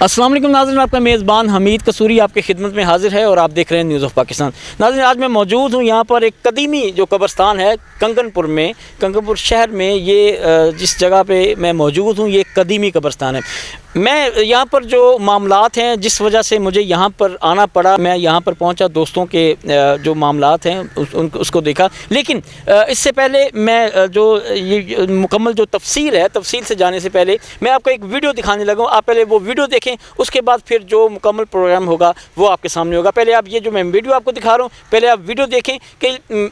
अस्सलाम वालेकुम नाज़रीन, आपका मेज़बान हमीद कसूरी आपकी खिदमत में हाजिर है और आप देख रहे हैं न्यूज़ ऑफ पाकिस्तान। नाज़रीन, आज मैं मौजूद हूँ यहाँ पर एक कदीमी जो कब्रस्तान है कंगनपुर में, कंगनपुर शहर में। ये जिस जगह पे मैं मौजूद हूँ ये कदीमी कब्रस्तान है। मैं यहाँ पर जो मामलात हैं, जिस वजह से मुझे यहाँ पर आना पड़ा, मैं यहाँ पर पहुँचा, दोस्तों के जो मामलात हैं उसको देखा। लेकिन इससे पहले मैं जो ये मुकम्मल जो तफसील है, तफसील से जाने से पहले मैं आपको एक वीडियो दिखाने लगा हूँ। आप पहले वो वीडियो देखें, उसके बाद फिर जो मुकम्मल प्रोग्राम होगा वो आपके सामने होगा। पहले आप ये जो मैं वीडियो आपको दिखा रहा हूँ, पहले आप वीडियो देखें कि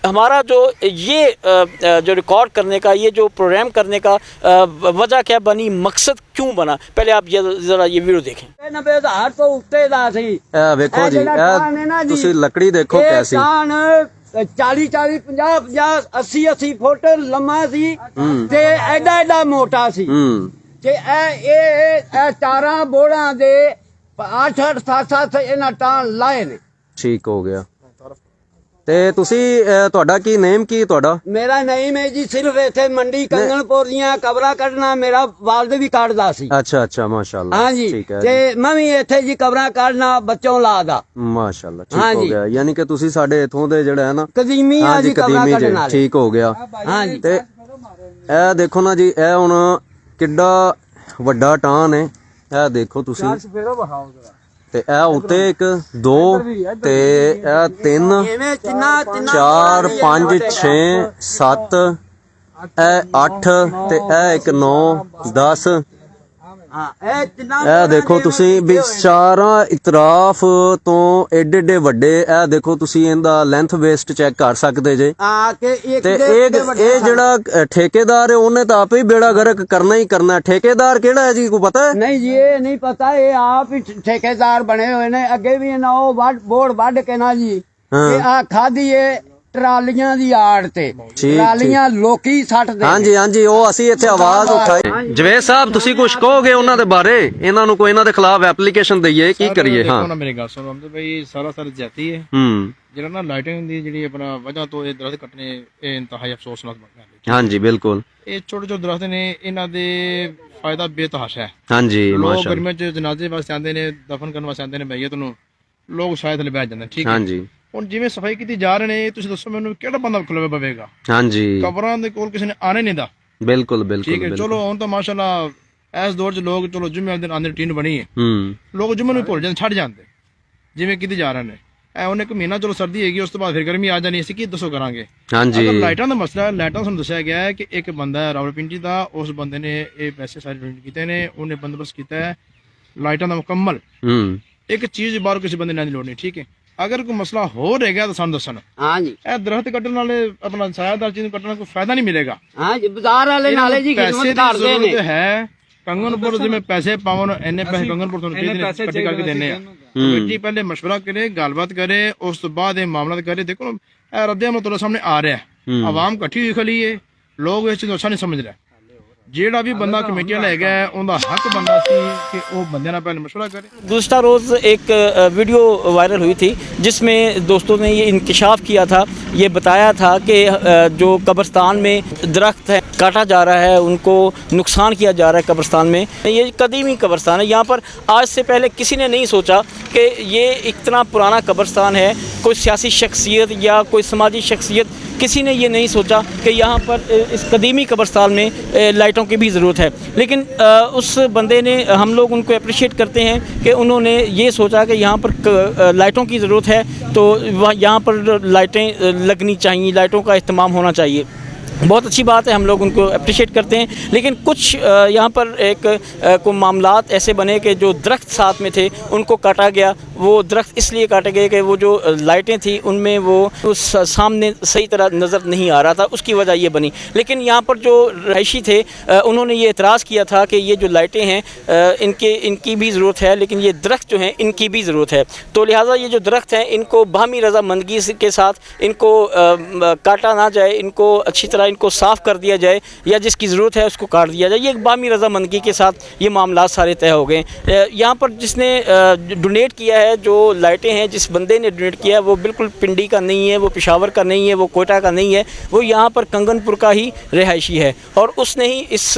हमारा जो ये जो रिकॉर्ड करने का, ये जो प्रोग्राम करने का वजह क्या बनी, मकसद क्यों बना। पहले आप जरा ये वीडियो देखें। 90,000 तो उत्ते दा सी। ਵੇਖੋ ਜੀ, ਤੁਸੀਂ ਲੱਕੜੀ ਦੇਖੋ ਕੈਸੀ 40 50 50 80 ਫੁੱਟ ਲੰਮਾ ਸੀ ਤੇ ਐਡਾ ਐਡਾ ਮੋਟਾ ਸੀ ਤੇ ਇਹ ਚਾਰਾਂ ਬੋੜਾਂ ਦੇ 8 7 ਇਹਨਾਂ ਟਾਂ ਲਾਏ ਨੇ। ਠੀਕ ਹੋ ਗਿਆ। ਤੇ ਤੁਸੀਂ ਤੁਹਾਡਾ ਕੀ ਨੇਮ ਕੀ ਤੁਹਾਡਾ? ਮੇਰਾ ਨਈਮ ਹੈ ਜੀ, ਸਿਰਫ ਇੱਥੇ ਮੰਡੀ ਕੰਗਣਪੁਰ ਦੀਆਂ ਕਬਰਾਂ ਕੱਢਣਾ ਮੇਰਾ ਵਾਲਦ ਵੀ ਕੱਢਦਾ ਸੀ। ਅੱਛਾ ਅੱਛਾ, ਮਾਸ਼ਾਅੱਲਾ। ਹਾਂਜੀ, ਠੀਕ ਹੈ। ਤੇ ਮੈਂ ਵੀ ਇੱਥੇ ਜੀ ਕਬਰਾਂ ਕੱਢਣਾ ਬੱਚੋਂ ਲਾਦਾ। ਮਾਸ਼ਾਅੱਲਾ, ਠੀਕ ਹੋ ਗਿਆ। ਯਾਨੀ ਕਿ ਤੁਸੀਂ ਸਾਡੇ ਇਥੋਂ ਦੇ ਜਿਹੜਾ ਹੈ ਨਾ ਕਦੀਮੀ ਆ ਜੀ ਕਬਰਾਂ ਕੱਢਣ ਵਾਲੇ। ਠੀਕ ਹੋ ਗਿਆ। ਹਾਂਜੀ, ਤੇ ਇਹ ਦੇਖੋ ਨਾ ਜੀ, ਇਹ ਹੁਣ ਕਿੱਡਾ ਵੱਡਾ ਟਾਂ ਨੇ। ਇਹ ਦੇਖੋ ਤੁਸੀਂ, ਤੇ ਇਹ ਉੱਤੇ 1 2 ਤੇ ਇਹ 3 4 5 6 7 ਇਹ 8 ਤੇ ਇਹ 1 9 10। ਇਹ ਦੇਖੋ ਤੁਸੀਂ ਵੀ ਚਾਰਾਂ ਇਤਰਾਫ ਤੋਂ ਏਡੇ ਏਡੇ ਵੱਡੇ। ਇਹ ਦੇਖੋ ਤੁਸੀਂ ਇਹਦਾ ਲੈਂਥ ਵੇਸਟ ਚੈੱਕ ਕਰ ਸਕਦੇ ਜੇ। ਤੇ ਇਹ ਜਿਹੜਾ ਠੇਕੇਦਾਰ ਹੈ ਉਹਨੇ ਤਾਂ ਆਪੇ ਹੀ ਬੇੜਾ ਗਰਕ ਕਰਨਾ ਹੀ ਕਰਨਾ। ਠੇਕੇਦਾਰ ਕਿਹੜਾ ਹੈ ਜੀ, ਕੋਈ ਪਤਾ ਹੈ? ਨਹੀਂ ਜੀ, ਇਹ ਨਹੀਂ ਪਤਾ। ਇਹ ਆਪ ਹੀ ਠੇਕੇਦਾਰ ਬਣੇ ਹੋਏ ਨੇ। ਅੱਗੇ ਵੀ ਇਹਨਾਂ ਉਹ ਬੋੜ ਵੱਢ ਕੇ ਨਾ ਜੀ ਇਹ ਆ ਖਾਦੀ ਏ ਟਰਾਲੀਆਂ ਦੀ ਆੜ ਤੇ ਟਰਾਲੀਆਂ ਲੋਕੀ ਸੱਟਦੇ। ਹਾਂਜੀ ਹਾਂਜੀ, ਉਹ ਅਸੀਂ ਇੱਥੇ ਆਵਾਜ਼ ਉਠਾਈ। ਜਵੇਦ ਸਾਹਿਬ, ਤੁਸੀਂ ਕੁਝ ਕਹੋਗੇ ਉਹਨਾਂ ਦੇ ਬਾਰੇ? ਇਹਨਾਂ ਨੂੰ ਕੋਈ ਇਹਨਾਂ ਦੇ ਖਿਲਾਫ ਐਪਲੀਕੇਸ਼ਨ ਦਈਏ, ਕੀ ਕਰੀਏ? ਹਾਂ, ਮੇਰੀ ਗੱਲ ਸੁਣੋ ਬਈ, ਸਾਰਾ ਜਾਤੀ ਹੈ। ਜਿਹੜਾ ਨਾ ਲਾਈਟਿੰਗ ਹੁੰਦੀ, ਜਿਹੜੀ ਆਪਣਾ ਵਜ੍ਹਾ ਤੋਂ ਇਹ ਦਰਖਤ ਕੱਟਣੇ, ਇਹ ਇੰਤਹਾਈ ਅਫਸੋਸਨਾਕ ਗੱਲ ਹੈ। ਹਾਂਜੀ ਬਿਲਕੁਲ। ਇਹ ਛੋਟੇ ਛੋਟੇ ਦਰਖਤ ਨੇ, ਇਹਨਾਂ ਦੇ ਫਾਇਦਾ ਬੇਤਹਾਸ਼ਾ ਹੈ। ਹਾਂਜੀ, ਲੋਕ ਗਰਮੀਆਂ ਚ ਜਨਾਜ਼ੇ ਵਾਸਤੇ ਆਉਂਦੇ ਨੇ, ਦਫਨ ਕਰਨ ਵਾਸਤੇ ਆਉਂਦੇ ਨੇ ਮੈਯਤ ਨੂੰ, ਲੋਕ ਸ਼ਾਇਦ ਥੱਲੇ ਬੈਠ ਜਾਂਦੇ। ਠੀਕ ਹੈ। ਹਾਂਜੀ, ਹੁਣ ਜਿਵੇਂ ਸਫਾਈ ਕੀਤੀ ਜਾ ਰਹੇ ਨੇ, ਤੁਸੀਂ ਦੱਸੋ ਮੈਨੂੰ ਕਿਹੜਾ ਬੰਦਾ ਖਲੋਵੇ ਪਵੇਗਾ? ਹਾਂਜੀ, ਕਬਰਾਂ ਦੇ ਕੋਲ ਕਿਸੇ ਨੇ ਆਣੇ ਨਹੀਂ ਦਾ। ਬਿਲਕੁਲ ਬਿਲਕੁਲ, ਠੀਕ ਹੈ। ਚਲੋ ਹੁਣ ਤਾਂ ਮਾਸ਼ਾਅੱਲਾ ਇਸ ਦੌਰ 'ਚ ਲੋਕ ਚਲੋ ਜੁਮੇ ਦੇ ਆਂਦੇ ਰੂਟੀਨ ਬਣੀ ਹੈ। ਲੋਕ ਜੁਮੇ ਨੂੰ ਭੁੱਲ ਜਾਂਦੇ, ਛੱਡ ਜਾਂਦੇ ਜਿਵੇਂ ਕੀਤੀ ਜਾ ਰਹੇ ਨੇ। ਇਹ ਉਹਨੇ ਇੱਕ ਮਹੀਨਾ ਚਲੋ ਸਰਦੀ ਹੈਗੀ, ਉਸ ਤੋਂ ਬਾਅਦ ਫਿਰ ਗਰਮੀ ਆ ਜਾਣੀ। ਅਸੀਂ ਕੀ ਦੱਸੋ ਕਰਾਂਗੇ? ਹਾਂਜੀ, ਲਾਈਟਾਂ ਦਾ ਮਸਲਾ, ਲਾਈਟਾਂ ਸਾਨੂੰ ਦੱਸਿਆ ਗਿਆ ਹੈ ਕਿ ਇੱਕ ਬੰਦਾ ਹੈ ਰਾਵਲਪਿੰਡੀ ਦਾ, ਉਸ ਬੰਦੇ ਨੇ ਇਹ ਪੈਸੇ ਸਾਰੇ ਅਰੇਂਜ ਕੀਤੇ ਨੇ, ਉਹਨੇ ਬੰਦੋਬਸਤ ਕੀਤਾ ਹੈ ਲਾਈਟਾਂ ਦਾ ਮੁਕੰਮਲ। ਇੱਕ ਚੀਜ਼ ਬਾਹਰੋਂ ਕਿਸੇ ਬੰਦੇ ਨਾਲ ਦੀ ਲੋੜ ਨਹੀਂ। ਠੀਕ ਹੈ। ਅਗਰ ਕੋਈ ਮਸਲਾ ਹੋ ਰਹੇਗਾ ਤਾਂ ਸਾਨੂੰ ਦੱਸਣ। ਹਾਂਜੀ, ਇਹ ਦਰਖਤ ਕੱਟਣ ਵਾਲੇ ਆਪਣਾ ਸਾਇਆਦਾਰ ਚੀਜ਼ ਨੂੰ ਕੱਟਣਾ ਕੋਈ ਫਾਇਦਾ ਨਹੀਂ ਮਿਲੇਗਾ। ਹਾਂਜੀ, ਬਾਜ਼ਾਰ ਵਾਲੇ ਨਾਲੇ ਜੀ ਖਿਦਮਤ ਕਰਦੇ ਨੇ। ਹੈ ਕੰਗਨਪੁਰ ਜਿਵੇਂ ਪੈਸੇ ਪਾਵਨ, ਇੰਨੇ ਪੈਸੇ ਕੰਗਨਪੁਰ ਤੁਹਾਨੂੰ ਇਕੱਠੇ ਕਰਕੇ ਦੇਣੇ ਆ। ਕਮੇਟੀ ਪਹਿਲੇ ਮਸ਼ਵਰਾ ਕਰੇ, ਗੱਲਬਾਤ ਕਰੇ, ਉਸ ਤੋਂ ਬਾਅਦ ਇਹ ਮਾਮਲਾ ਕਰੇ। ਦੇਖੋ ਇਹ ਰੱਦੇ ਅਮਲ ਤੁਹਾਡੇ ਸਾਹਮਣੇ ਆ ਰਿਹਾ, ਆਵਾਮ ਇਕੱਠੀ ਹੋਈ ਖਲੀ ਹੈ, ਲੋਕ ਇਸ ਚੀਜ਼ ਨੂੰ ਅੱਛਾ ਨਹੀਂ ਸਮਝ ਰਹੇ। ਜਿਹੜਾ भी बंदा कमेटियां ले गया है उनका हक बनता सी कि वो बंदे ना पहले मशवरा करे। गुज़श्ता रोज़ एक वीडियो वायरल हुई थी जिसमें दोस्तों ने ये इंकशाफ किया था, ये बताया था कि जो कब्रस्तान में दरख्त है काटा जा रहा है, उनको नुकसान किया जा रहा है कब्रस्तान में। ये कदीमी कब्रस्तान है। यहाँ पर आज से पहले किसी ने नहीं सोचा कि ये इतना पुराना कब्रस्तान है। कोई सियासी शख्सियत या कोई समाजी शख्सियत, किसी ने ये नहीं सोचा कि यहाँ पर इस कदीमी कब्रस्तान में लाइटों की भी ज़रूरत है। लेकिन उस बंदे ने, हम लोग उनको अप्रिशिएट करते हैं कि उन्होंने ये सोचा कि यहाँ पर लाइटों की ज़रूरत है तो यहाँ पर लाइटें लगनी चाहिए, लाइटों का इस्तेमाल होना चाहिए। बहुत अच्छी बात है, हम लोग उनको अप्रिशिएट करते हैं। लेकिन कुछ यहाँ पर को मामलात ऐसे बने कि जो दरख्त साथ में थे उनको काटा गया। वो दरख्त इसलिए काटे गए कि वो जो लाइटें थी उनमें वो उस सामने सही तरह नज़र नहीं आ रहा था, उसकी वजह ये बनी। लेकिन यहाँ पर जो रहायशी थे उन्होंने ये एतराज़ किया था कि ये जो लाइटें हैं इनकी भी ज़रूरत है, लेकिन ये दरख्त जो हैं इनकी भी ज़रूरत है। तो लिहाजा ये जो दरख्त हैं इनको बाहमी रज़ामंदगी के साथ इनको काटा ना जाए, इनको अच्छी तरह इनको साफ़ कर दिया जाए, या जिसकी ज़रूरत है उसको काट दिया जाए। ये बाहमी रज़ामंदगी के साथ ये मामला सारे तय हो गए। यहाँ पर जिसने डोनेट किया है है जो लाइटें हैं जिस बंदे ने डोनेट किया है वो बिल्कुल पिंडी का नहीं है, वो पेशावर का नहीं है, वो कोयटा का नहीं है, वो यहाँ पर कंगनपुर का ही रिहायशी है और उसने ही इस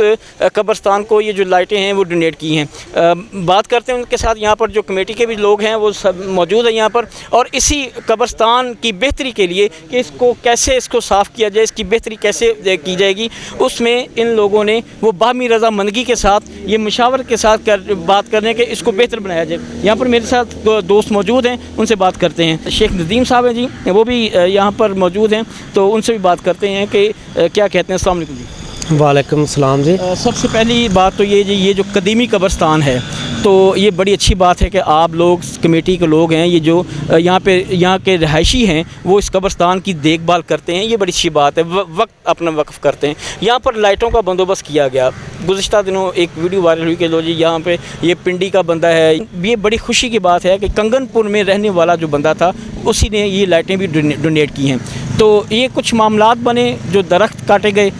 कब्रस्तान को ये जो लाइटें हैं वो डोनेट की हैं। बात करते हैं उनके साथ, यहाँ पर जो कमेटी के भी लोग हैं वो सब मौजूद हैं यहाँ पर, और इसी कब्रस्तान की बेहतरी के लिए कि इसको कैसे इसको साफ़ किया जाए, इसकी बेहतरी कैसे की जाएगी, उसमें इन लोगों ने वो बाहमी रज़ामंदगी के साथ ये मशावरत के साथ बात करने के इसको बेहतर बनाया जाए। यहाँ पर मेरे साथ दोस्त मौजूद हैं, उनसे बात करते हैं। शेख नदीम साहब हैं जी, वो भी यहाँ पर मौजूद हैं, तो उनसे भी बात करते हैं कि क्या कहते हैं। अस्सलाम वालेकुम जी। वालेकुम सलाम जी। सबसे पहली बात तो ये जी, ये जो कदीमी कब्रस्तान है तो ये बड़ी अच्छी बात है कि आप लोग कमेटी के लोग हैं, ये जो यहाँ के रहायशी हैं वो इस कब्रस्तान की देखभाल करते हैं, ये बड़ी अच्छी बात है, वक्त अपना वक्फ करते हैं। यहाँ पर लाइटों का बंदोबस्त किया गया, गुज़िश्ता दिनों एक वीडियो वायरल हुई कि लो जी यहाँ पे ये पिंडी का बंदा है। ये बड़ी खुशी की बात है कि कंगनपुर में रहने वाला जो बंदा था उसी ने ये लाइटें भी डोनेट की हैं। तो ये कुछ मामलात बने जो दरख्त काटे गए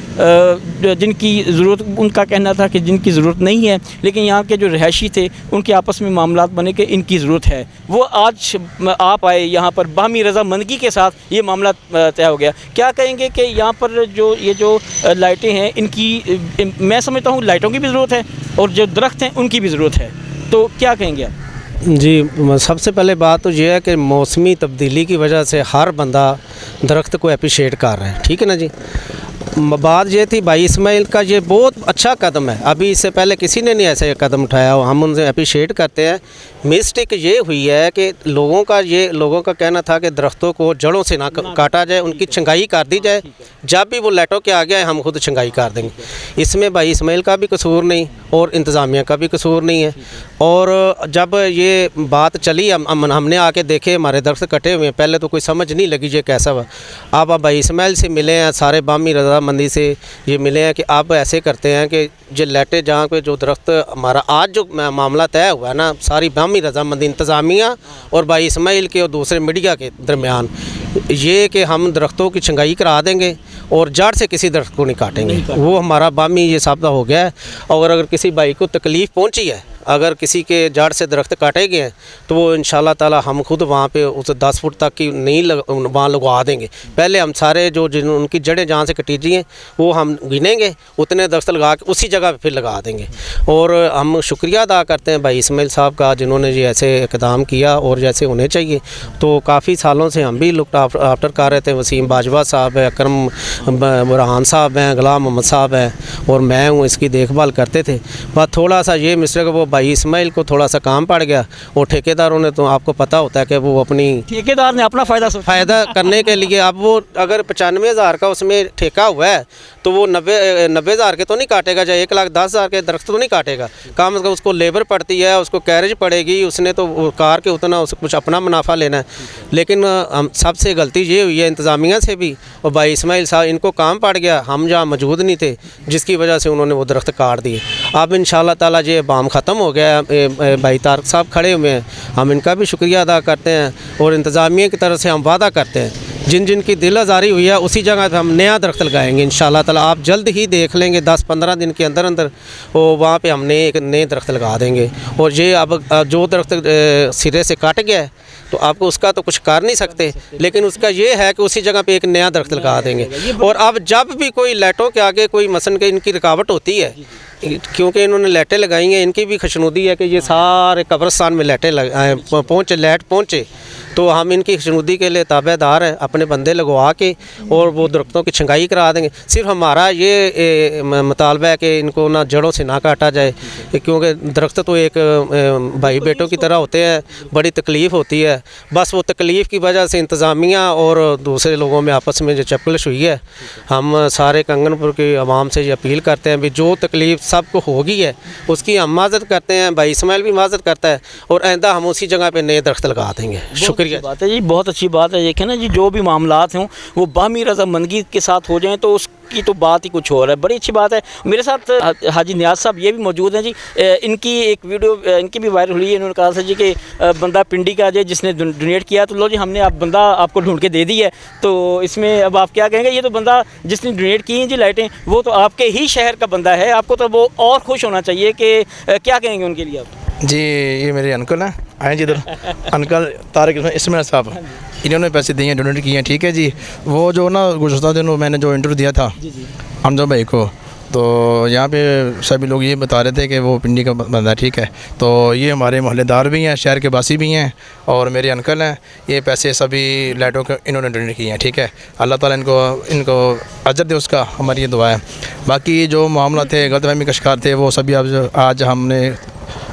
जिनकी ज़रूरत, उनका कहना था कि जिनकी ज़रूरत नहीं है, लेकिन यहाँ के जो रहायशी थे उनके आपस में मामलात बने कि इनकी ज़रूरत है। वो आज आप आए यहाँ पर बाहमी रज़ामंदगी के साथ ये मामला तय हो गया। क्या कहेंगे कि यहाँ पर जो ये जो लाइटें हैं इनकी, मैं समझता हूँ लाइटों की भी ज़रूरत है और जो दरख्त हैं उनकी भी ज़रूरत है, तो क्या कहेंगे आप? जी, सबसे पहले बात तो ये है कि मौसमी तब्दीली की वजह से हर बंदा दरख्त को अप्रिशिएट कर रहा है, ठीक है ना जी। बात ये थी भाई इस्माइल का, ये बहुत अच्छा कदम है, अभी इससे पहले किसी ने नहीं ऐसे कदम उठाया, हम उनसे अप्रिशिएट करते हैं। मिस्टेक ये हुई है कि लोगों का कहना था कि दरख्तों को जड़ों से ना काटा जाए, उनकी छंगाई कर दी जाए, जब भी वो लाइटों के आ गया हम खुद छंगाई कर देंगे। इसमें भाई इस्माइल का भी कसूर नहीं और इंतज़ामिया का भी कसूर नहीं है। और जब ये बात चली हमने आके देखे हमारे दरख्त कटे हुए हैं, पहले तो कोई समझ नहीं लगी ये कैसा हुआ। अब भाई इस्माइल से मिले हैं, सारे बामी रज़ामंदी से ये मिले हैं कि आप ऐसे करते हैं कि जो लाइटें जहाँ पे जो दरख्त हमारा आज जो मामला तय हुआ है ना, सारी बामी रज़ामंदी इंतज़ामिया और भाई इस्माइल के और दूसरे मीडिया के दरमियान, ये कि हम दरख्तों की छंगाई करा देंगे और जड़ से किसी दरख्त को नहीं काटेंगे, वो हमारा बामी ये साबित हो गया है। और अगर किसी भाई को तकलीफ़ पहुंची है, अगर किसी के जड़ से दरख्त काटे गए हैं तो वो इंशाल्लाह ताला हम खुद वहाँ पे उस 10 फुट तक की नहीं वहाँ लगवा देंगे। पहले हम सारे जो उनकी जड़ें जहाँ से कटीजी हैं वो हम गिनेंगे, उतने दरख्त लगा के उसी जगह पे फिर लगा देंगे। और हम शुक्रिया अदा करते हैं भाई इस्माइल साहब का, जिन्होंने ये ऐसे इक़दाम किया और जैसे होने चाहिए। तो काफ़ी सालों से हम भी लुक आफ्टर कर रहे थे, वसीम बाजवा साहब है, अकरम बुरहान साहब हैं, गुलाम मोहम्मद साहब हैं और मैं हूँ, इसकी देखभाल करते थे। बस थोड़ा सा ये मिस्टेक, वो भाई इस्माइल को थोड़ा सा काम पड़ गया और ठेकेदारों ने, तो आपको पता होता है कि वो अपनी ठेकेदार ने अपना फ़ायदा करने के लिए, अब वो अगर 95,000 का उसमें ठेका हुआ है तो वो 90,000 के तो नहीं काटेगा, चाहे 1,10,000 के दरख्त तो नहीं काटेगा, कम से कम उसको लेबर पड़ती है, उसको कैरेज पड़ेगी, उसने तो कार के उतना उसको कुछ अपना मुनाफा लेना है। लेकिन हम सबसे गलती ये हुई है इंतज़ामिया से भी, और भाई इस्माइल साहब इनको काम पड़ गया, हम जहाँ मौजूद नहीं थे, जिसकी वजह से उन्होंने वो दरख्त काट दिए। अब इंशाल्लाह ताला ये बाम ख़त्म हो गया है, भाई तारक साहब खड़े हुए हैं, हम इनका भी शुक्रिया अदा करते हैं और इंतज़ामिया की तरफ से हम वादा करते हैं जिन जिन की दिल आज़ारी हुई है उसी जगह पे हम नया दरख्त लगाएंगे इंशाल्लाह ताला। आप जल्द ही देख लेंगे 10-15 दिन के अंदर अंदर वो वहाँ पे हमने एक नए दरख्त लगा देंगे। और ये अब जो दरख्त सिरे से काट गया है तो आपको उसका तो कुछ कर नहीं सकते, लेकिन उसका ये है कि उसी जगह पे एक नया दरख्त लगा देंगे। और अब जब भी कोई लाइटों के आगे कोई मसन के इनकी रुकावट होती है, क्योंकि इन्होंने लाइटें लगाई हैं, इनकी भी खुशनुदी है कि ये सारे कब्रिस्तान में लाइटें लाइट पहुँचे, तो हम इनकी खुशनुदी के लिए ताबेदार हैं, अपने बंदे लगवा के और वो दरख्तों की छंगाई करा देंगे। सिर्फ हमारा ये मुतालबा है कि इनको ना जड़ों से ना काटा जाए, क्योंकि दरख्त तो एक भाई बेटों की तरह होते हैं, बड़ी तकलीफ़ होती है। बस वो तकलीफ़ की वजह से इंतज़ामिया और दूसरे लोगों में आपस में जो चपकलिश हुई है, हम सारे कंगनपुर की आवाम से ये अपील करते हैं भी जो तकलीफ़ सबको होगी है उसकी हम माज़रत करते हैं, भाई इस्माइल भी माज़रत करता है और आइंदा हम उसी जगह पर नए दरख्त लगा देंगे। शुक्रिया। बात है जी, बहुत अच्छी बात है। देखें ना जी, जो भी मामलात हों वो बाहमी रज़ामंदगी के साथ हो जाएं तो उसकी तो बात ही कुछ और है, बड़ी अच्छी बात है। मेरे साथ हाजी नियाज़ साहब ये भी मौजूद हैं जी, इनकी एक वीडियो इनकी भी वायरल हुई है। इन्होंने कहा था जी कि बंदा पिंडी का जो जिसने डोनेट किया, तो लो जी हमने आप बंदा आपको ढूंढ के दे दी है, तो इसमें अब आप क्या कहेंगे? ये तो बंदा जिसने डोनेट की हैं जी लाइटें, वो तो आपके ही शहर का बंदा है, आपको तो वो और खुश होना चाहिए कि क्या कहेंगे उनके लिए आप? जी ये मेरे अंकल हैं, आए जी इधर। अंकल तारिक इसमाइल साहब, इन्होंने पैसे दिए हैं, डोनेट किए हैं, ठीक है जी। वो जो ना गुज़श्ता दिनों मैंने जो इंटरव्यू दिया था हमजा भाई को, तो यहाँ पे सभी लोग ये बता रहे थे कि वो पिंडी का बंदा है, ठीक है। तो ये हमारे मोहल्लेदार भी हैं, शहर के बासी भी हैं, और मेरे अंकल हैं। ये पैसे सभी लाइटों के इन्होंने डोनेट किए हैं, ठीक है। अल्लाह ताला इनको अजर दे, उसका हमारी ये दुआ है। बाकी जो मामला थे, गलतफहमी का शिकार थे, वो सभी आज हमने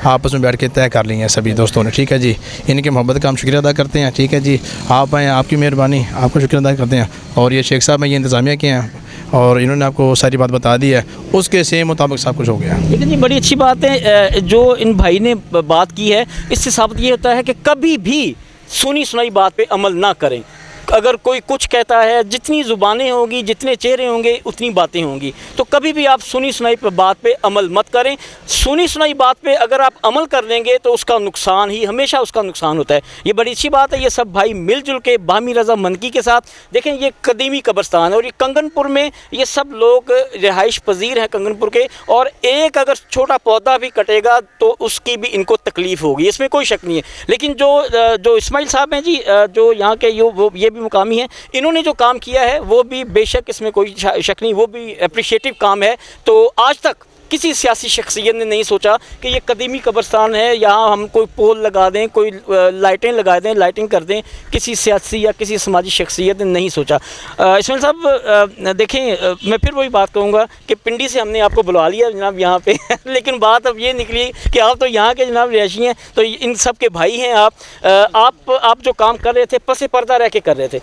आपस में बैठ के तय कर ली हैं सभी दोस्तों ने, ठीक है जी। इनकी मोहब्बत का हम शुक्रिया अदा करते हैं, ठीक है जी। आप आएँ, आपकी मेहरबानी, आपका शुक्रिया अदा करते हैं। और ये शेख साहब हैं, ये इंतज़ामिया के हैं, और इन्होंने आपको सारी बात बता दी है, उसके सेम मुताबिक सब कुछ हो गया। लेकिन ये बड़ी अच्छी बात है जो इन भाई ने बात की है। इससे साबित ये होता है कि कभी भी सुनी सुनाई बात पे अमल ना करें। अगर कोई कुछ कहता है, जितनी ज़ुबानें होंगी, जितने चेहरे होंगे, उतनी बातें होंगी। तो कभी भी आप सुनी सुनाई बात पे अमल मत करें। सुनी सुनाई बात पे अगर आप अमल कर लेंगे तो उसका नुकसान ही, हमेशा उसका नुकसान होता है। ये बड़ी अच्छी बात है। ये सब भाई मिलजुल के बामी रज़ा मनकी के साथ, देखें ये कदीमी कब्रस्तान है और ये कंगनपुर में ये सब लोग रिहाइश पजीर हैं कंगनपुर के, और एक अगर छोटा पौधा भी कटेगा तो उसकी भी इनको तकलीफ़ होगी, इसमें कोई शक नहीं है। लेकिन जो इस्माइल साहब हैं जी, जो यहाँ के ये भी मुकामी है, इन्होंने जो काम किया है वो भी बेशक इसमें कोई शक नहीं, वो भी अप्रिशिएटिव काम है। तो आज तक किसी सियासी शख्सियत ने नहीं सोचा कि ये कदीमी कब्रस्तान है, यहाँ हम कोई पोल लगा दें, कोई लाइटें लगा दें, लाइटिंग कर दें। किसी सियासी या किसी समाजी शख्सियत ने नहीं सोचा। इस्माइल साहब देखें, मैं फिर वही बात कहूँगा कि पिंडी से हमने आपको बुलवा लिया जनाब यहाँ पे लेकिन बात अब ये निकली कि आप तो यहाँ के जनाब रिहायशी हैं, तो इन सब के भाई हैं आप जो काम कर रहे थे पसे पर्दा रह के कर रहे थे।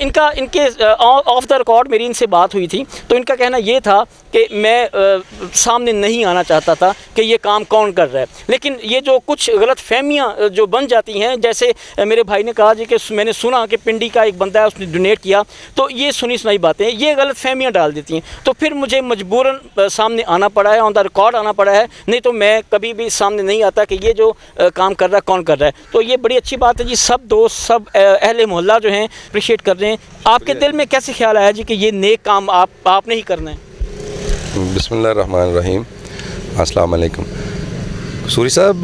इनके ऑफ द रिकॉर्ड मेरी इनसे बात हुई थी, तो इनका कहना ये था कि मैं सामने नहीं आना चाहता था कि ये काम कौन कर रहा है। लेकिन ये जो कुछ गलत फहमियाँ जो बन जाती हैं, जैसे मेरे भाई ने कहा जी कि मैंने सुना कि पिंडी का एक बंदा है उसने डोनेट किया, तो ये सुनी सुनाई बातें ये गलत फहमियाँ डाल देती हैं। तो फिर मुझे मजबूरन सामने आना पड़ा है, ऑन द रिकॉर्ड आना पड़ा है, नहीं तो मैं कभी भी सामने नहीं आता कि ये जो काम कर रहा है कौन कर रहा है। तो ये बड़ी अच्छी बात है जी, सब दोस्त सब अहले मोहल्ला जो हैं अप्रिशिएट कर रहे हैं। आपके दिल में कैसे ख्याल आया जी कि ये नेक काम आपने ही करना है? बिस्मिल्लाहिर्रहमानिर्रहीम, अस्सलाम वालेकुम। सूरी साहब,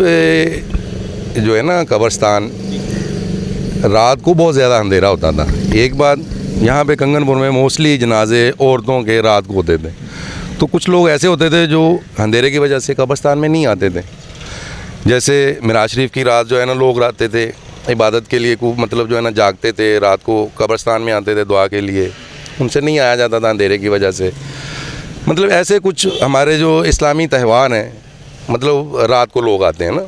जो है ना कब्रस्तान, रात को बहुत ज़्यादा अंधेरा होता था। एक बात यहाँ पे कंगनपुर में मोस्टली जनाजे औरतों के रात को होते थे, तो कुछ लोग ऐसे होते थे जो अंधेरे की वजह से कब्रस्तान में नहीं आते थे। जैसे मिराज शरीफ की रात जो है ना लोग आते थे इबादत के लिए, को मतलब जो है ना जागते थे, रात को कब्रस्तान में आते थे दुआ के लिए, उनसे नहीं आया जाता था अंधेरे की वजह से। मतलब ऐसे कुछ हमारे जो इस्लामी त्यौहार हैं, मतलब रात को लोग आते हैं ना,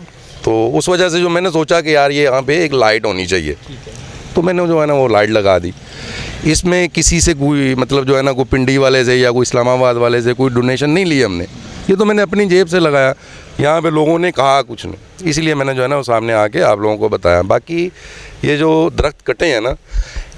तो उस वजह से जो मैंने सोचा कि यार ये यहाँ पे एक लाइट होनी चाहिए, तो मैंने जो है ना वो लाइट लगा दी। इसमें किसी से कोई मतलब जो है ना कोई पिंडी वाले से या कोई इस्लामाबाद वाले से कोई डोनेशन नहीं ली हमने, ये तो मैंने अपनी जेब से लगाया। यहाँ पे लोगों ने कहा कुछ नहीं, इसलिए मैंने जो है ना वो सामने आके आप लोगों को बताया। बाकी ये जो दरख्त कटे हैं ना,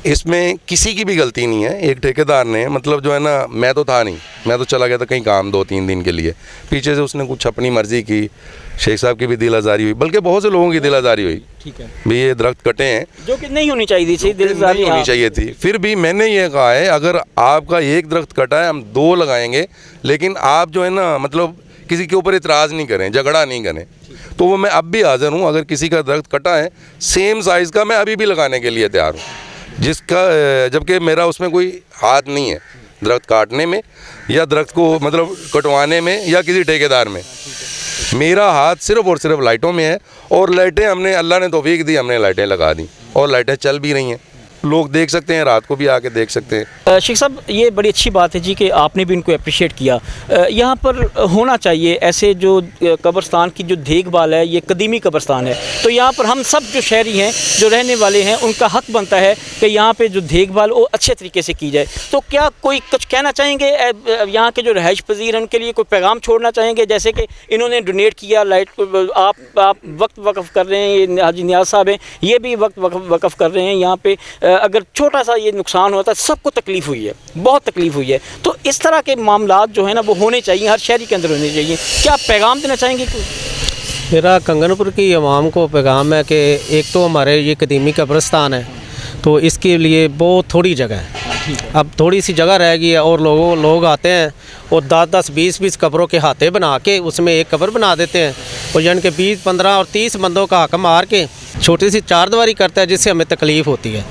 इसमें किसी की भी गलती नहीं है। एक ठेकेदार ने मतलब जो है ना, मैं तो था नहीं, मैं तो चला गया था कहीं काम 2-3 दिन के लिए, पीछे से उसने कुछ अपनी मर्ज़ी की। शेख साहब की भी दिल आज़ारी हुई, बल्कि बहुत से लोगों की दिल आज़ारी हुई, ठीक है भी ये दरख्त कटे हैं, जो कि नहीं होनी चाहिए थी, दिल आज़ारी नहीं होनी चाहिए थी। फिर भी मैंने ये कहा है, अगर आपका एक दरख्त कटा है हम 2 लगाएंगे, लेकिन आप जो है ना मतलब किसी के ऊपर इतराज़ नहीं करें, झगड़ा नहीं करें। तो वो मैं अब भी हाज़िर हूँ, अगर किसी का दरख्त कटा है सेम साइज़ का, मैं अभी भी लगाने के लिए तैयार हूँ, जिसका जबकि मेरा उसमें कोई हाथ नहीं है दरख्त काटने में या दरख्त को मतलब कटवाने में या किसी ठेकेदार में। मेरा हाथ सिर्फ़ और सिर्फ लाइटों में है, और लाइटें हमने, अल्लाह ने तौफीक दी, हमने लाइटें लगा दी और लाइटें चल भी रही हैं, लोग देख सकते हैं, रात को भी आके देख सकते हैं। शेख साहब, ये बड़ी अच्छी बात है जी कि आपने भी इनको अप्रिशिएट किया। यहाँ पर होना चाहिए ऐसे जो कब्रस्तान की जो देखभाल है, ये कदीमी कब्रस्तान है, तो यहाँ पर हम सब जो शहरी हैं, जो रहने वाले हैं, उनका हक बनता है कि यहाँ पे जो देखभाल वो अच्छे तरीके से की जाए। तो क्या कोई कुछ कहना चाहेंगे यहाँ के जो रहाइश पजीर हैं उनके लिए, कोई पैगाम छोड़ना चाहेंगे? जैसे कि इन्होंने डोनेट किया लाइट को, आप वक्त वक़फ़ कर रहे हैं, ये हाजी नियाज़ साहब हैं, ये भी वक्त वक़फ़ कर रहे हैं यहाँ पे। अगर छोटा सा ये नुकसान होता है, सबको तकलीफ़ हुई है, बहुत तकलीफ़ हुई है। तो इस तरह के मामलात जो है ना वो होने चाहिए, हर शहरी के अंदर होने चाहिए। क्या आप पैगाम देना चाहेंगे? मेरा कंगनपुर की आवाम को पैगाम है कि एक तो हमारे ये कदीमी कब्रस्तान है, तो इसके लिए बहुत थोड़ी जगह है, अब थोड़ी सी जगह रह गई है, और लोग आते हैं और 10-10, 20-20 कब्रों के हाथे बना के उसमें एक कब्र बना देते हैं। और यानी कि 20, 15 और 30 बंदों का हक मार के छोटी सी चारदीवारी करता है, जिससे हमें तकलीफ़ होती है।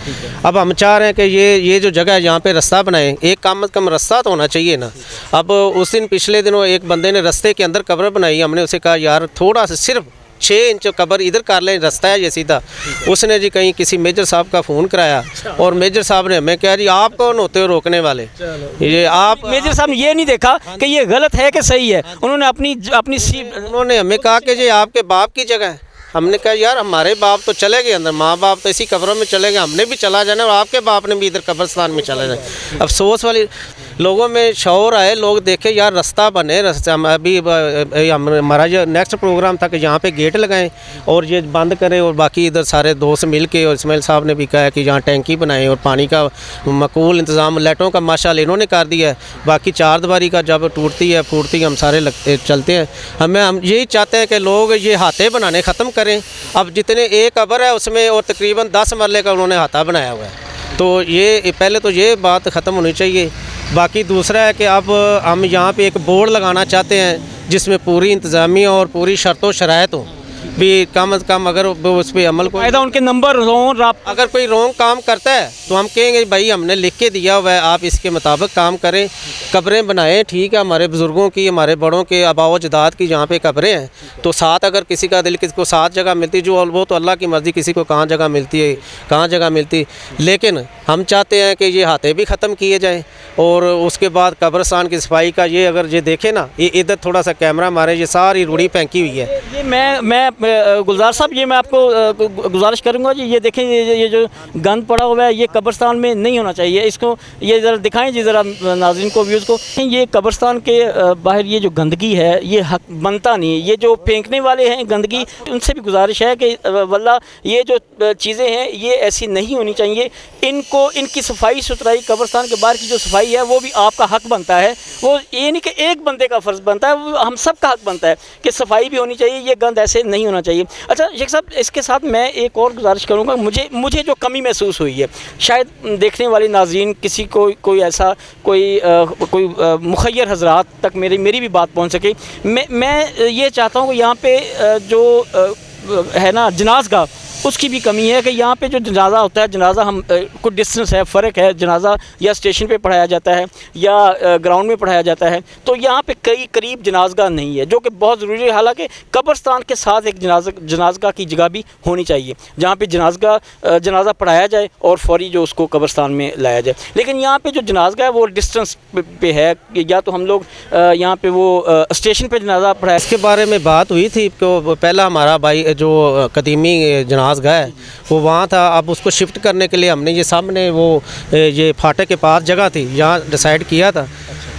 अब हम चाह रहे हैं कि ये जो जगह है यहाँ पे रास्ता बनाएं, एक कम से कम रास्ता तो होना चाहिए ना। अब उस दिन पिछले दिनों एक बंदे ने रास्ते के अंदर कब्र बनाई, हमने उसे कहा यार थोड़ा सा सिर्फ 6 इंच कब्र इधर कर लें, रास्ता है ये सीधा। उसने जी कहीं किसी मेजर साहब का फ़ोन कराया और मेजर साहब ने हमें कहा जी आप कौन होते हो रोकने वाले, ये आप। मेजर साहब ने ये नहीं देखा कि ये गलत है कि सही है, उन्होंने उन्होंने हमें कहा कि जी आपके बाप की जगह है। हमने कहा यार हमारे बाप तो चले गए अंदर, माँ बाप तो इसी कब्रों में चले गए, हमने भी चला जाना और आपके बाप ने भी इधर कब्रिस्तान में चला जाना। अफसोस वाली लोगों में शौर आए, लोग देखे यार रास्ता बने, रास्ते हम अभी हमारा जो नेक्स्ट प्रोग्राम था कि यहाँ पे गेट लगाएं और ये बंद करें, और बाकी इधर सारे दोस्त मिल के, और इस्माइल साहब ने भी कहा कि यहाँ टैंकी बनाएं और पानी का मकबूल इंतज़ाम, लाइटों का माशाल्लाह इन्होंने कर दिया है। बाकी चारदीवारी का जब टूटती है फूटती है हम सारे चलते हैं। हम यही चाहते हैं कि लोग ये हाथे बनाने ख़त्म करें। अब जितने एक कब्र है उसमें और तकरीबन 10 मरले का उन्होंने हाथा बनाया हुआ है, तो ये पहले तो ये बात ख़त्म होनी चाहिए। बाकी दूसरा है कि अब हम यहाँ पे एक बोर्ड लगाना चाहते हैं जिसमें पूरी इंतज़ामिया और पूरी शर्तों शराइत हो भी, कम से कम अगर उस पर अमल को फायदा उनके नंबर अगर कोई रॉन्ग काम करता है तो हम कहेंगे भाई हमने लिख के दिया हुआ है, आप इसके मुताबिक काम करें, कब्रें बनाएं। ठीक है, हमारे बुज़ुर्गों की, हमारे बड़ों के, आबाओ जदाद की जहाँ पे कब्रें हैं, तो साथ अगर किसी का दिल, किसी को 7 जगह मिलती, जो वो तो अल्लाह की मर्ज़ी, किसी को कहाँ जगह मिलती है कहाँ जगह मिलती। लेकिन हम चाहते हैं कि ये हाथे भी ख़त्म किए जाएँ और उसके बाद कब्रिस्तान की सफाई का ये अगर ये देखें ना, ये इधर थोड़ा सा कैमरा मारे, ये सारी रूढ़ी फेंकी हुई है। ये मैं गुलजार साहब, ये मैं आपको गुजारिश करूंगा जी, ये देखें ये जो गंद पड़ा हुआ है ये कब्रिस्तान में नहीं होना चाहिए। इसको ये ज़रा दिखाएं जी, ज़रा नाज़रीन को, व्यूज़ को। ये कब्रिस्तान के बाहर ये जो गंदगी है ये हक बनता नहीं। ये जो फेंकने वाले हैं गंदगी, उनसे भी गुजारिश है कि वल्ला ये जो चीज़ें हैं ये ऐसी नहीं होनी चाहिए। इनकी सफाई सुथराई, कब्रिस्तान के बाहर की जो सफाई है वो भी आपका हक बनता है। वो ये नहीं कि एक बंदे का फ़र्ज़ बनता है, वो हम सब का हक बनता है कि सफाई भी होनी चाहिए, ये गंद ऐसे नहीं होना चाहिए। अच्छा शेख साहब, इसके साथ मैं एक और गुजारिश करूँगा, मुझे जो कमी महसूस हुई है, शायद देखने वाले नाज़रीन किसी को कोई ऐसा कोई मुखय्यर हज़रात तक मेरी भी बात पहुँच सके। मैं ये चाहता हूँ कि यहाँ पे जो है ना जनाज़गाह, उसकी भी कमी है कि यहाँ पे जो जनाजा होता है, जनाजा हम कुछ डिस्टेंस है, फ़र्क है, जनाजा या स्टेशन पे पढ़ाया जाता है या ग्राउंड में पढ़ाया जाता है, तो यहाँ पे करीब जनाजगाह नहीं है, जो कि बहुत ज़रूरी है। हालांकि कब्रिस्तान के साथ एक जनाजगाह की जगह भी होनी चाहिए जहाँ पे जनाजा पढ़ाया जाए और फौरी जो उसको कब्रिस्तान में लाया जाए। लेकिन यहाँ पे जो जनाजगाह है वो डिस्टेंस पे है, या तो हम लोग यहाँ पे वो स्टेशन पे जनाजा पढ़ाया। इसके बारे में बात हुई थी तो पहला हमारा भाई जो कदीमी जनाज़गाह है वो वहाँ था, अब उसको शिफ्ट करने के लिए हमने ये सामने वो ये फाटक के पास जगह थी, यहाँ डिसाइड किया था।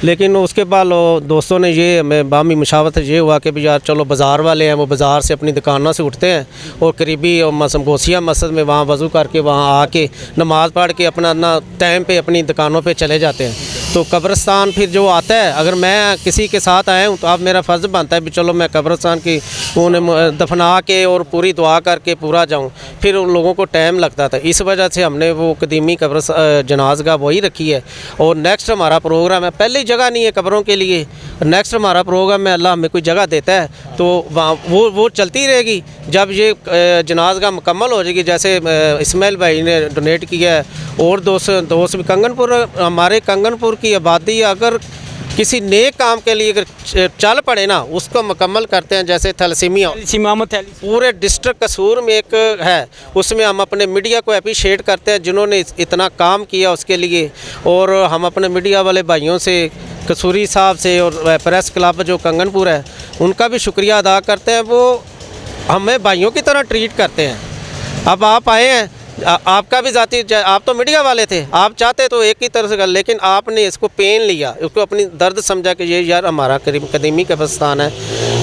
लेकिन उसके बाद दोस्तों ने ये हमें बामी मुशावरत ये हुआ कि भी यार चलो बाज़ार वाले हैं, वो बाज़ार से अपनी दुकानों से उठते हैं और करीबी गोसिया मस्जिद में वहाँ वज़ू करके वहाँ आके नमाज़ पढ़ के अपना ना टाइम पे अपनी दुकानों पे चले जाते हैं। तो कब्रिस्तान फिर जो आता है, अगर मैं किसी के साथ आया हूँ तो अब मेरा फ़र्ज़ बनता है भी चलो मैं कब्रिस्तान की उन्हें दफना के और पूरी दुआ करके पूरा जाऊँ, फिर उन लोगों को टाइम लगता था। इस वजह से हमने वो कदीमी जनाज़गाह वही रखी है। और नेक्स्ट हमारा प्रोग्राम है, पहली जगह नहीं है कब्रों के लिए, नेक्स्ट हमारा प्रोग्राम है, अल्लाह हमें कोई जगह देता है तो वहाँ वो चलती रहेगी। जब ये जनाज़गाह मुकम्मल हो जाएगी, जैसे इस्माइल भाई ने डोनेट किया है और दोस्त भी, कंगनपुर, हमारे कंगनपुर की आबादी अगर किसी नेक काम के लिए अगर चल पड़े ना, उसको मुकम्मल करते हैं। जैसे थैलेसीमिया पूरे डिस्ट्रिक्ट कसूर में एक है, उसमें हम अपने मीडिया को अप्रिशिएट करते हैं जिन्होंने इतना काम किया उसके लिए। और हम अपने मीडिया वाले भाइयों से, कसूरी साहब से और प्रेस क्लब जो कंगनपुर है, उनका भी शुक्रिया अदा करते हैं। वो हमें भाइयों की तरह ट्रीट करते हैं। अब आप आए हैं, आपका भी ज़ाती, आप तो मीडिया वाले थे, आप चाहते तो एक ही तरह से कर, लेकिन आपने इसको पेन लिया, उसको अपनी दर्द समझा कि ये यार हमारा कदीमी कब्रिस्तान है।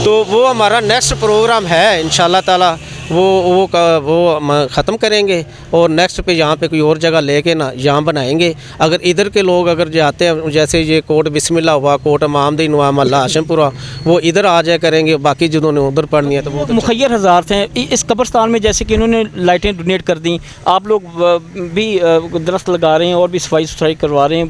तो वो हमारा नेक्स्ट प्रोग्राम है इंशाल्लाह ताला, वो ख़त्म करेंगे और नेक्स्ट पे यहाँ पे कोई और जगह लेके ना यहाँ बनाएंगे। अगर इधर के लोग अगर जाते हैं, जैसे ये कोट बिस्मिल्लाह हुआ, कोट इमामदीन हुआ, मोहल्ला हाशिमपुरा, वो इधर आ जाया करेंगे, बाकी जिन्होंने उधर पढ़नी है तो वो मुखैर हज़ार थे इस कब्रस्तान में, जैसे कि इन्होंने लाइटें डोनेट कर दी, आप लोग भी दरख्त लगा रहे हैं और भी सफाई सुथराई करवा रहे हैं,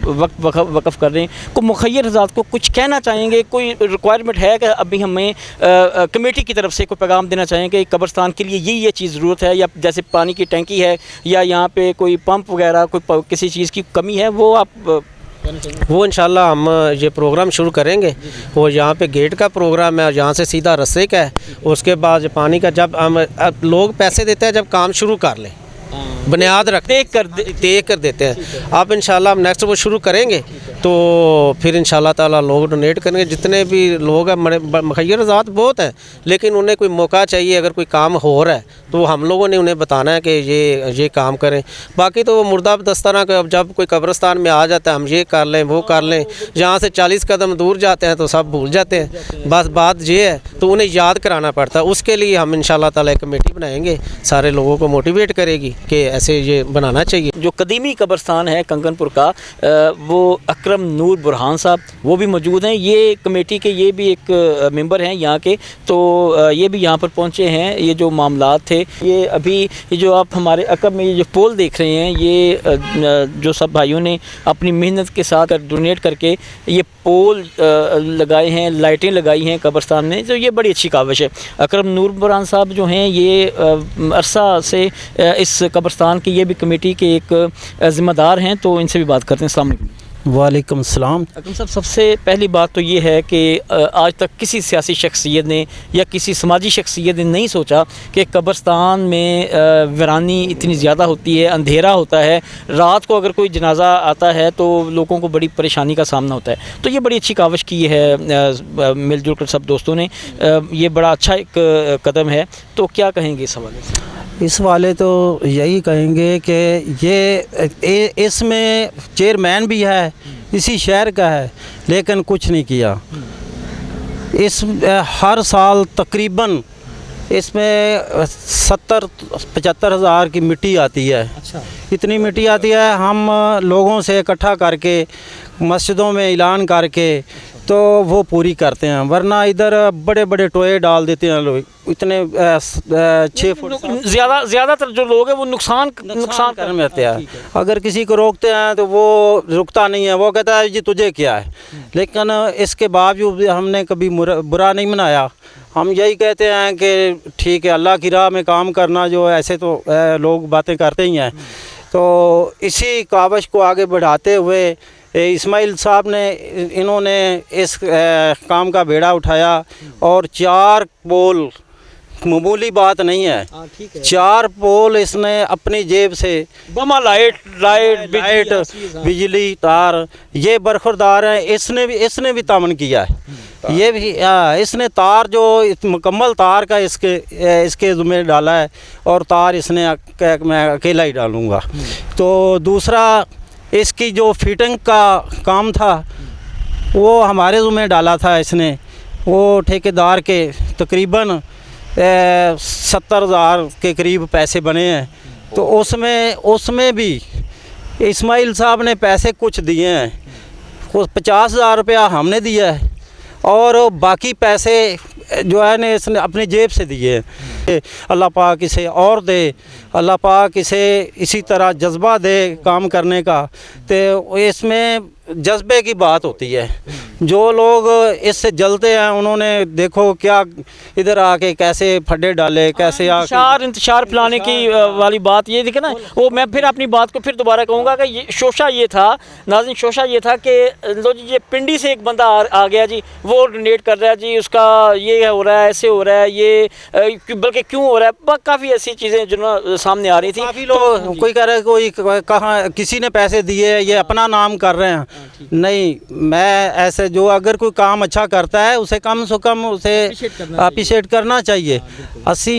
वक्फ कर रहे हैं, को मुखैर हज़ार को कुछ कहना चाहेंगे? कोई रिक्वायरमेंट है कि अभी हमें कमेटी की तरफ से कोई पैगाम देना चाहेंगे कब्रस्तान के लिए ये चीज़ ज़रूरत है, या जैसे पानी की टंकी है या यहाँ पे कोई पंप वगैरह कोई किसी चीज़ की कमी है, वो आप वो इंशाल्लाह हम ये प्रोग्राम शुरू करेंगे। और यहाँ पे गेट का प्रोग्राम है और यहाँ से सीधा रस्ते का है। उसके बाद पानी का, जब हम लोग पैसे देते हैं जब काम शुरू कर लें, बुनियाद रख देख कर देते हैं। अब इंशाल्लाह हम नेक्स्ट वो शुरू करेंगे तो फिर इंशाल्लाह ताला लोग डोनेट करेंगे। जितने भी लोग हैं, मुखैर ज़ात बहुत हैं, लेकिन उन्हें कोई मौका चाहिए। अगर कोई काम हो रहा है तो हम लोगों ने उन्हें बताना है कि ये काम करें। बाकी तो वो मुर्दा दस्ताना का जब कोई कब्रिस्तान में आ जाता है, हम ये कर लें वो कर लें, जहाँ से 40 कदम दूर जाते हैं तो सब भूल जाते हैं। बस बात ये है, तो उन्हें याद कराना पड़ता है। उसके लिए हम इंशाल्लाह ताला एक कमेटी बनाएंगे, सारे लोगों को मोटिवेट करेगी कि ऐसे ये बनाना चाहिए। जो कदीमी कब्रस्तान है कंगनपुर का, वो अकरम नूर बुरहान साहब वो भी मौजूद हैं। ये कमेटी के ये भी एक मेंबर हैं यहाँ के, तो ये भी यहाँ पर पहुँचे हैं। ये जो मामलात थे, ये अभी ये जो आप हमारे अकब में ये जो पोल देख रहे हैं, ये जो सब भाइयों ने अपनी मेहनत के साथ डोनेट करके ये पोल लगाए हैं, लाइटें लगाई हैं कब्रस्तान में, तो ये बड़ी अच्छी काविश है। अकरम नूर बुरहान साहब जो हैं, ये अरसा से इस कब्रस्तान की ये भी कमेटी के एक ज़िम्मेदार हैं, तो इनसे भी बात करते हैं। अस्सलाम वालेकुम। वालेकुम सलाम। अकरम साहब, सबसे पहली बात तो ये है कि आज तक किसी सियासी शख्सियत ने या किसी समाजी शख्सियत ने नहीं सोचा कि कब्रस्तान में वीरानी इतनी ज़्यादा होती है, अंधेरा होता है, रात को अगर कोई जनाजा आता है तो लोगों को बड़ी परेशानी का सामना होता है। तो ये बड़ी अच्छी काविश की है मिलजुल कर सब दोस्तों ने, ये बड़ा अच्छा एक कदम है। तो क्या कहेंगे इस हवाले से? इस वाले तो यही कहेंगे कि ये इसमें चेयरमैन भी है, इसी शहर का है, लेकिन कुछ नहीं किया। इस हर साल तकरीबन इसमें 70-75 हज़ार की मिट्टी आती है। अच्छा। इतनी मिट्टी आती है, हम लोगों से इकट्ठा करके मस्जिदों में ऐलान करके तो वो पूरी करते हैं, वरना इधर बड़े बड़े टोए डाल देते हैं लोग। इतने 6 फुट ज़्यादातर जो लोग हैं वो नुकसान कर में आते हैं। अगर किसी को रोकते हैं तो वो रुकता नहीं है, वो कहता है जी तुझे क्या है। लेकिन इसके बावजूद हमने कभी बुरा नहीं मनाया। हम यही कहते हैं कि ठीक है, अल्लाह की राह में काम करना जो है, ऐसे तो लोग बातें करते ही हैं। तो इसी काविश को आगे बढ़ाते हुए इस्माइल साहब ने, इन्होंने इस काम का बेड़ा उठाया और 4 पोल, मामूली बात नहीं है, 4 पोल इसने अपनी जेब से, लाइट बिजली तार ये बरखुरदार हैं, इसने भी तामन किया है। ये भी इसने तार जो मुकम्मल तार का इसके ज़िम्मे डाला है, और तार इसने मैं अकेला ही डालूँगा। तो दूसरा, इसकी जो फिटिंग का काम था वो हमारे ज़िम्मे डाला था इसने। वो ठेकेदार के तकरीबन 70,000 के करीब पैसे बने हैं। तो उसमें भी इस्माइल साहब ने पैसे कुछ दिए हैं, वो 50,000 रुपया हमने दिया है, और बाकी पैसे जो है ने इसने अपनी जेब से दिए हैं। अल्लाह पाक इसे और दे, अल्लाह पाक इसे इसी तरह जज्बा दे काम करने का। तो इसमें जज्बे की बात होती है। जो लोग इससे जलते हैं, उन्होंने देखो क्या इधर आके कैसे फड्डे डाले, कैसे इंतशार फैलाने की वाली बात ये देखे ना। वो मैं फिर अपनी बात को फिर दोबारा कहूँगा कि ये शोशा ये था, नाज़रीन, शोशा ये था कि लो जी, ये पिंडी से एक बंदा आ गया जी, वो डोनेट कर रहा है जी, उसका ये हो रहा है, ऐसे हो रहा है, ये बल्कि क्यों हो रहा है, काफ़ी ऐसी चीज़ें जो सामने आ रही थी। काफ़ी लोग कोई कह रहा है, कोई कहाँ किसी ने पैसे दिए, ये अपना नाम कर रहे हैं। नहीं, मैं ऐसे जो अगर कोई काम अच्छा करता है उसे कम से कम उसे अप्रिशिएट करना चाहिए। असी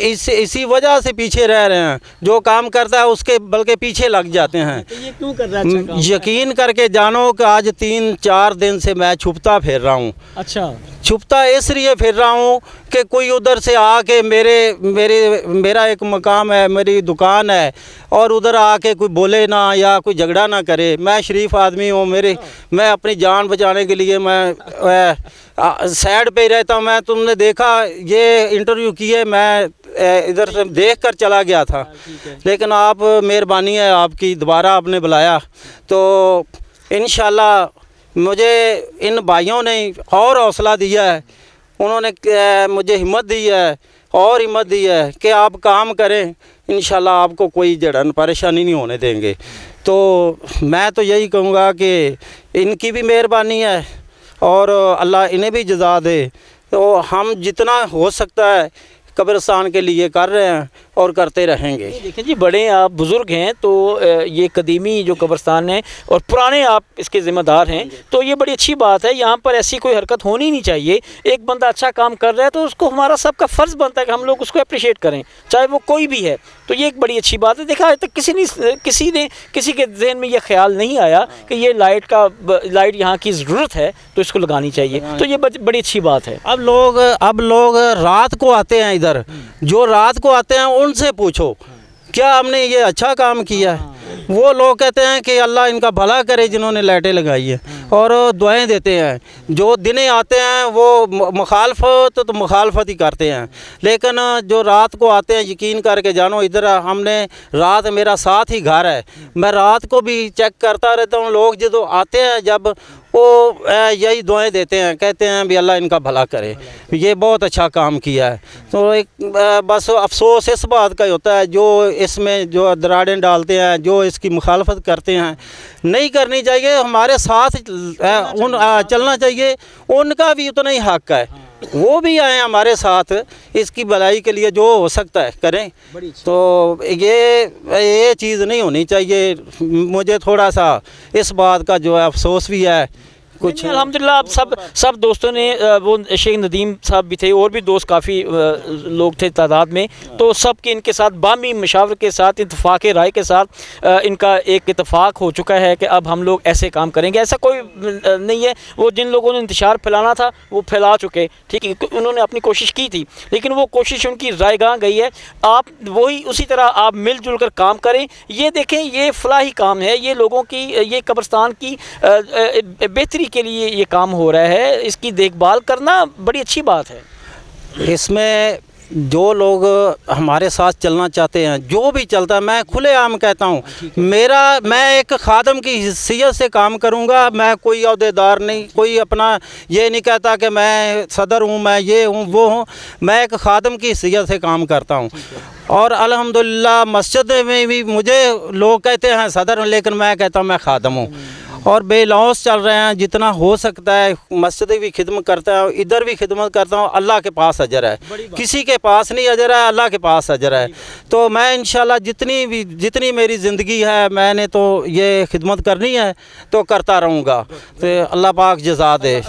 इसी वजह से पीछे रह रहे हैं, जो काम करता है उसके बल्कि पीछे लग जाते हैं। तो ये क्यों कर रहा है? अच्छा काम? यकीन करके जानो कि आज 3-4 दिन से मैं छुपता फिर रहा हूँ। अच्छा, छुपता इसलिए फिर रहा हूँ कि कोई उधर से आके मेरा एक मकाम है, मेरी दुकान है, और उधर आके कोई बोले ना या कोई झगड़ा ना करे। मैं शरीफ आदमी हूँ, मैं अपनी जान बचाने के लिए मैं साइड पे ही रहता हूँ। मैं तुमने देखा ये इंटरव्यू किए, मैं इधर से देख कर चला गया था, लेकिन आप मेहरबानी है आपकी, दोबारा आपने बुलाया तो इंशाल्लाह मुझे इन भाइयों ने और हौसला दिया है। उन्होंने मुझे हिम्मत दी है और हिम्मत दी है कि आप काम करें, इंशाल्लाह आपको कोई जड़न परेशानी नहीं होने देंगे। तो मैं तो यही कहूँगा कि इनकी भी मेहरबानी है और अल्लाह इन्हें भी जज़ा दे। तो हम जितना हो सकता है कब्रिस्तान के लिए कर रहे हैं और करते रहेंगे। देखिए जी, बड़े आप बुज़ुर्ग हैं तो ये कदीमी जो कब्रिस्तान है और पुराने आप इसके ज़िम्मेदार हैं, तो ये बड़ी अच्छी बात है। यहाँ पर ऐसी कोई हरकत होनी नहीं चाहिए। एक बंदा अच्छा काम कर रहा है तो उसको हमारा सबका फ़र्ज़ बनता है कि हम लोग उसको अप्रिशिएट करें, चाहे वो कोई भी है। तो ये एक बड़ी अच्छी बात है। देखा आज तक किसी के जहन में ये ख्याल नहीं आया कि ये लाइट यहाँ की ज़रूरत है तो इसको लगानी चाहिए। तो ये बड़ी अच्छी बात है। अब लोग रात को आते हैं इधर, जो रात को आते हैं उनसे पूछो क्या हमने ये अच्छा काम किया है। वो लोग कहते हैं कि अल्लाह इनका भला करे जिन्होंने लाइटें लगाई है, और दुआएं देते हैं। जो दिने आते हैं वो मुखालफत ही करते हैं, लेकिन जो रात को आते हैं यकीन करके जानो, इधर हमने रात मेरा साथ ही घर है, मैं रात को भी चेक करता रहता हूँ। लोग जो आते हैं जब वो यही दुआएं देते हैं, कहते हैं भी अल्लाह इनका भला करे, ये बहुत अच्छा काम किया है। तो एक बस अफसोस इस बात का होता है जो इसमें जो दरारें डालते हैं, जो इसकी मुखालफत करते हैं, नहीं करनी चाहिए। हमारे साथ चलना चाहिए, उनका भी उतना ही हक़ है, वो भी आए हमारे साथ इसकी भलाई के लिए, जो हो सकता है करें। तो ये चीज़ नहीं होनी चाहिए। मुझे थोड़ा सा इस बात का जो है अफसोस भी है कुछ। अल्हम्दुलिल्लाह आप सब दोस्तों ने, वो शेख नदीम साहब भी थे और भी दोस्त काफ़ी लोग थे तादाद में, तो सब के इनके साथ बामी मशावर के साथ, इत्तफाक़ राय के साथ इनका एक इत्तफाक़ हो चुका है कि अब हम लोग ऐसे काम करेंगे। ऐसा कोई नहीं है, वो जिन लोगों ने इंतशार फैलाना था वो फैला चुके, ठीक है, उन्होंने अपनी कोशिश की थी, लेकिन वो कोशिश उनकी रायगाह गई है। आप वही उसी तरह आप मिलजुल कर काम करें। ये देखें, ये फलाही काम है, ये लोगों की, ये कब्रिस्तान की बेहतरी के लिए ये काम हो रहा है, इसकी देखभाल करना बड़ी अच्छी बात है। इसमें जो लोग हमारे साथ चलना चाहते हैं, जो भी चलता है, मैं खुलेआम कहता हूँ, मैं एक खादम की हैसियत से काम करूँगा। मैं कोई अहदेदार नहीं, कोई अपना ये नहीं कहता कि मैं सदर हूँ, मैं ये हूँ वो हूँ। मैं एक खादम की हैसियत से काम करता हूँ। और अल्हम्दुलिल्लाह मस्जिद में भी मुझे लोग कहते हैं सदर, लेकिन मैं कहता हूँ मैं खादम हूँ। और बेलौस चल रहे हैं, जितना हो सकता है मस्जिद भी खिदमत करता हूँ, इधर भी खिदमत करता हूँ। अल्लाह के पास अजर है, किसी के पास नहीं अजर है, अल्लाह के पास अजर है। तो मैं इंशाल्लाह जितनी मेरी ज़िंदगी है, मैंने तो ये खिदमत करनी है तो करता रहूँगा। तो अल्लाह पाक जज़ा दे।